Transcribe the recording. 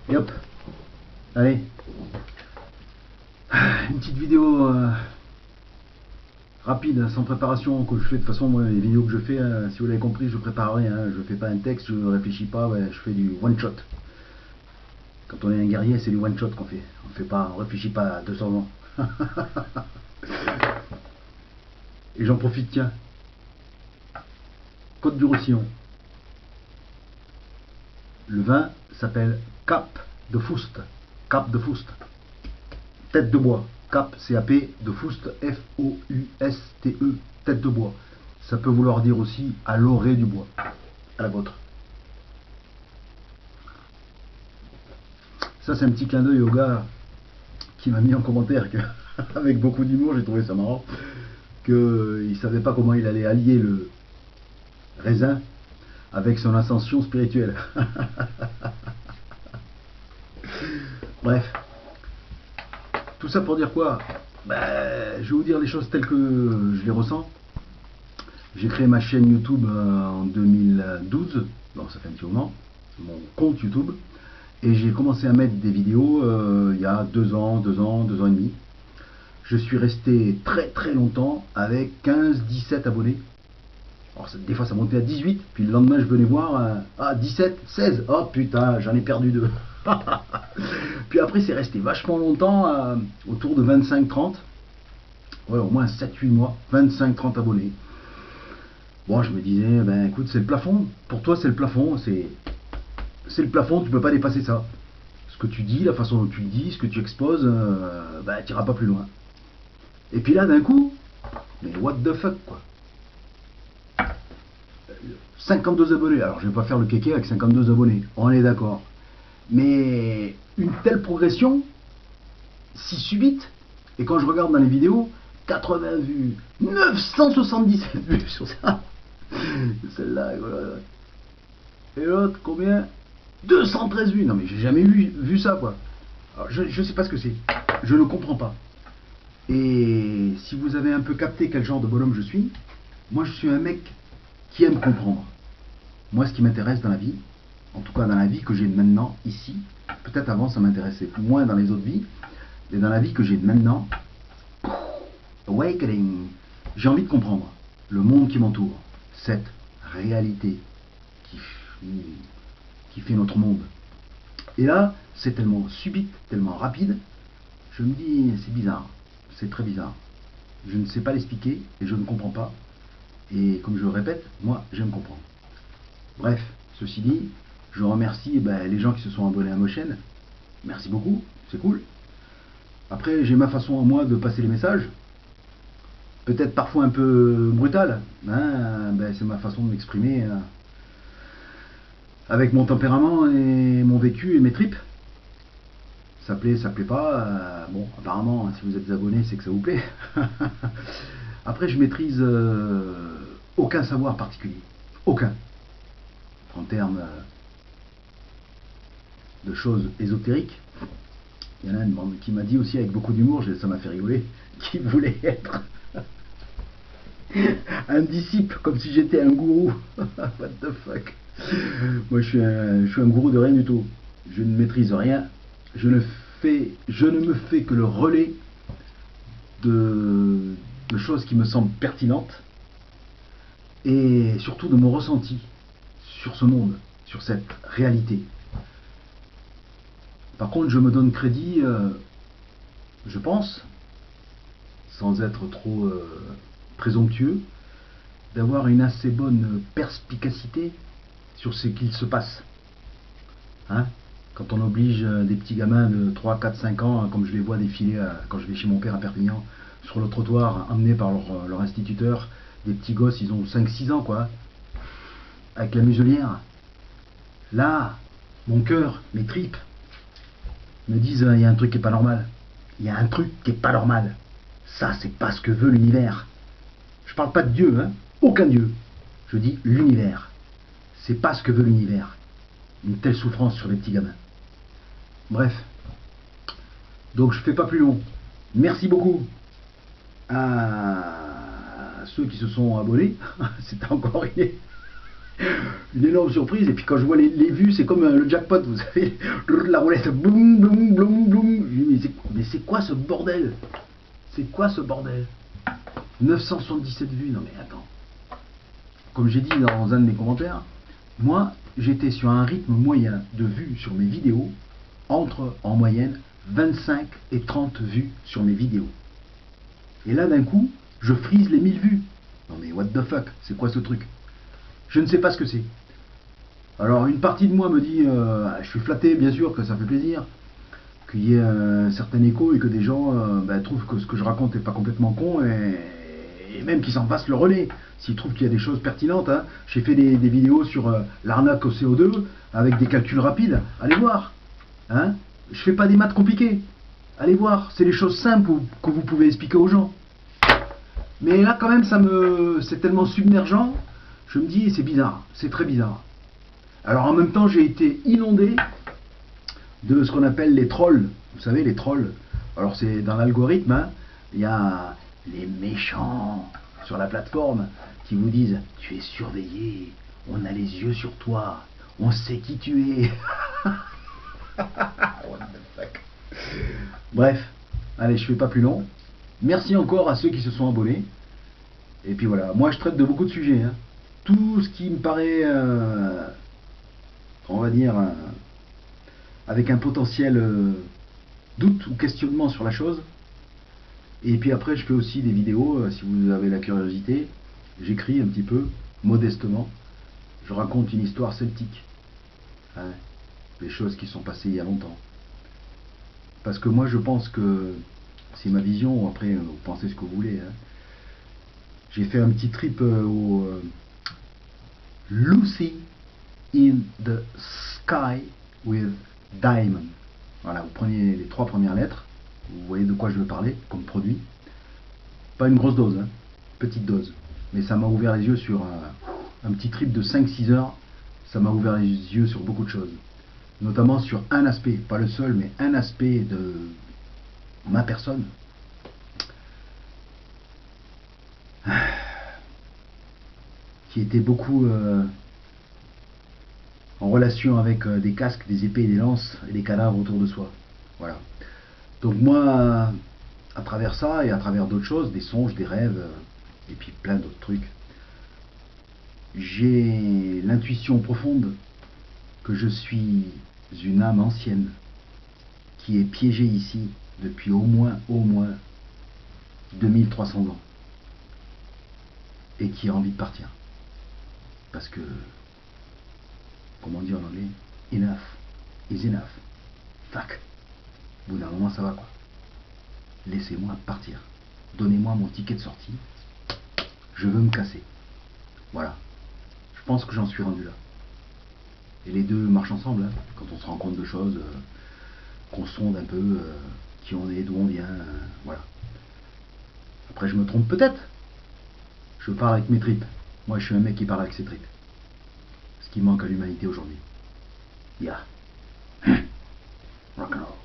Et hop, allez, une petite vidéo rapide, sans préparation, que je fais de toute façon. Moi, les vidéos que je fais, si vous l'avez compris, je prépare rien, hein. Je fais pas un texte, je réfléchis pas, ouais, je fais du one shot. Quand on est un guerrier, c'est du one shot qu'on fait. On réfléchit pas à 200 ans. Et j'en profite, tiens, Côte du Roussillon. Le vin s'appelle Cap de Foust. Cap de Foust. Tête de bois. Cap, C-A-P, de Foust, F-O-U-S-T-E. Tête de bois. Ça peut vouloir dire aussi à l'orée du bois. À la vôtre. Ça, c'est un petit clin d'œil au gars qui m'a mis en commentaire que, avec beaucoup d'humour, j'ai trouvé ça marrant, qu'il savait pas comment il allait allier le raisin avec son ascension spirituelle. Bref, tout ça pour dire quoi? Je vais vous dire les choses telles que je les ressens. J'ai créé ma chaîne YouTube en 2012, bon, ça fait un petit moment, mon compte YouTube, et j'ai commencé à mettre des vidéos il y a 2 ans et demi. Je suis resté très longtemps avec 15-17 abonnés. Alors, des fois ça montait à 18, puis le lendemain je venais voir, 17, 16, oh putain, j'en ai perdu 2. Puis après c'est resté vachement longtemps, autour de 25-30, ouais, au moins 7-8 mois, 25-30 abonnés. Bon, je me disais, ben écoute, c'est le plafond, pour toi c'est le plafond, c'est le plafond, tu peux pas dépasser ça. Ce que tu dis, la façon dont tu le dis, ce que tu exposes, tu n'iras pas plus loin. Et puis là d'un coup, mais what the fuck quoi. 52 abonnés, alors je vais pas faire le kéké avec 52 abonnés, on est d'accord. Mais une telle progression, si subite, et quand je regarde dans les vidéos, 80 vues, 977 vues sur ça, celle-là, voilà. Et l'autre, combien? 213 vues, non mais j'ai jamais vu ça quoi. Alors, je sais pas ce que c'est, je ne comprends pas. Et si vous avez un peu capté quel genre de bonhomme je suis, moi je suis un mec qui aime comprendre. Moi ce qui m'intéresse dans la vie, en tout cas dans la vie que j'ai maintenant ici, peut-être avant ça m'intéressait moins dans les autres vies, mais dans la vie que j'ai maintenant, awakening, j'ai envie de comprendre le monde qui m'entoure, cette réalité qui fait notre monde. Et là, c'est tellement subite, tellement rapide, je me dis c'est bizarre, c'est très bizarre. Je ne sais pas l'expliquer et je ne comprends pas. Et comme je le répète, moi j'aime comprendre. Bref, ceci dit, je remercie les gens qui se sont abonnés à ma chaîne. Merci beaucoup, c'est cool. Après, j'ai ma façon à moi de passer les messages. Peut-être parfois un peu brutale. Hein, c'est ma façon de m'exprimer avec mon tempérament et mon vécu et mes tripes. Ça plaît pas. Bon, apparemment, si vous êtes abonné, c'est que ça vous plaît. Après, je maîtrise aucun savoir particulier. Aucun. En termes de choses ésotériques. Il y en a une qui m'a dit aussi avec beaucoup d'humour, ça m'a fait rigoler, qui voulait être un disciple, comme si j'étais un gourou. What the fuck. Moi je suis un gourou de rien du tout. Je ne maîtrise rien. Je ne me fais que le relais de choses qui me semblent pertinentes et surtout de mon ressenti sur ce monde, sur cette réalité. Par contre, je me donne crédit, je pense, sans être trop présomptueux, d'avoir une assez bonne perspicacité sur ce qu'il se passe. Hein, quand on oblige des petits gamins de 3, 4, 5 ans, comme je les vois défiler quand je vais chez mon père à Perpignan, sur le trottoir, emmenés par leur instituteur, des petits gosses, ils ont 5, 6 ans, quoi, avec la muselière. Là, mon cœur, mes tripes, me disent il y a un truc qui est pas normal. Il y a un truc qui est pas normal. Ça, c'est pas ce que veut l'univers. Je parle pas de Dieu, hein. Aucun Dieu. Je dis l'univers. C'est pas ce que veut l'univers. Une telle souffrance sur les petits gamins. Bref. Donc je fais pas plus long. Merci beaucoup à ceux qui se sont abonnés. C'était encore Une énorme surprise. Et puis quand je vois les vues, c'est comme le jackpot, vous savez, la roulette, boum, boum, boum, boum. Mais c'est quoi ce bordel? C'est quoi ce bordel? 977 vues, non mais attends. Comme j'ai dit dans un de mes commentaires, moi j'étais sur un rythme moyen de vues sur mes vidéos entre en moyenne 25 et 30 vues sur mes vidéos. Et là d'un coup, je frise les 1000 vues. Non mais what the fuck, c'est quoi ce truc? Je ne sais pas ce que c'est. Alors une partie de moi me dit, je suis flatté bien sûr, que ça fait plaisir, qu'il y ait un certain écho et que des gens trouvent que ce que je raconte n'est pas complètement con et même qu'ils s'en passent le relais. S'ils trouvent qu'il y a des choses pertinentes, hein. J'ai fait des vidéos sur l'arnaque au CO2 avec des calculs rapides, allez voir. Hein. Je fais pas des maths compliquées, allez voir, c'est les choses simples que vous pouvez expliquer aux gens. Mais là quand même c'est tellement submergent, je me dis c'est bizarre, c'est très bizarre. Alors en même temps j'ai été inondé de ce qu'on appelle les trolls. Vous savez les trolls, alors c'est dans l'algorithme, hein, il y a les méchants sur la plateforme qui vous disent tu es surveillé, on a les yeux sur toi, on sait qui tu es. What the fuck. Bref, allez, je fais pas plus long. Merci encore à ceux qui se sont abonnés. Et puis voilà, moi je traite de beaucoup de sujets, hein. Tout ce qui me paraît, on va dire, avec un potentiel doute ou questionnement sur la chose. Et puis après, je fais aussi des vidéos, si vous avez la curiosité. J'écris un petit peu, modestement. Je raconte une histoire celtique. Hein, des choses qui sont passées il y a longtemps. Parce que moi, je pense que c'est ma vision. Après, vous pensez ce que vous voulez. Hein. J'ai fait un petit trip au Lucy in the Sky with Diamond. Voilà, vous prenez les 3 premières lettres. Vous voyez de quoi je veux parler comme produit. Pas une grosse dose, hein, petite dose. Mais ça m'a ouvert les yeux sur un petit trip de 5-6 heures. Ça m'a ouvert les yeux sur beaucoup de choses. Notamment sur un aspect, pas le seul, mais un aspect de ma personne. Qui était beaucoup en relation avec des casques, des épées, des lances et des cadavres autour de soi. Voilà. Donc moi, à travers ça et à travers d'autres choses, des songes, des rêves, et puis plein d'autres trucs, j'ai l'intuition profonde que je suis une âme ancienne qui est piégée ici depuis au moins 2300 ans et qui a envie de partir. Parce que, comment dire en anglais, enough is enough. Fuck. Au bout d'un moment, ça va quoi. Laissez-moi partir. Donnez-moi mon ticket de sortie. Je veux me casser. Voilà. Je pense que j'en suis rendu là. Et les deux marchent ensemble, hein, quand on se rend compte de choses, qu'on sonde un peu, qui on est, d'où on vient, voilà. Après, je me trompe peut-être. Je parle avec mes tripes. Moi, je suis un mec qui parle avec ses tripes. Ce qui manque à l'humanité aujourd'hui. Yeah. Rock'n'roll.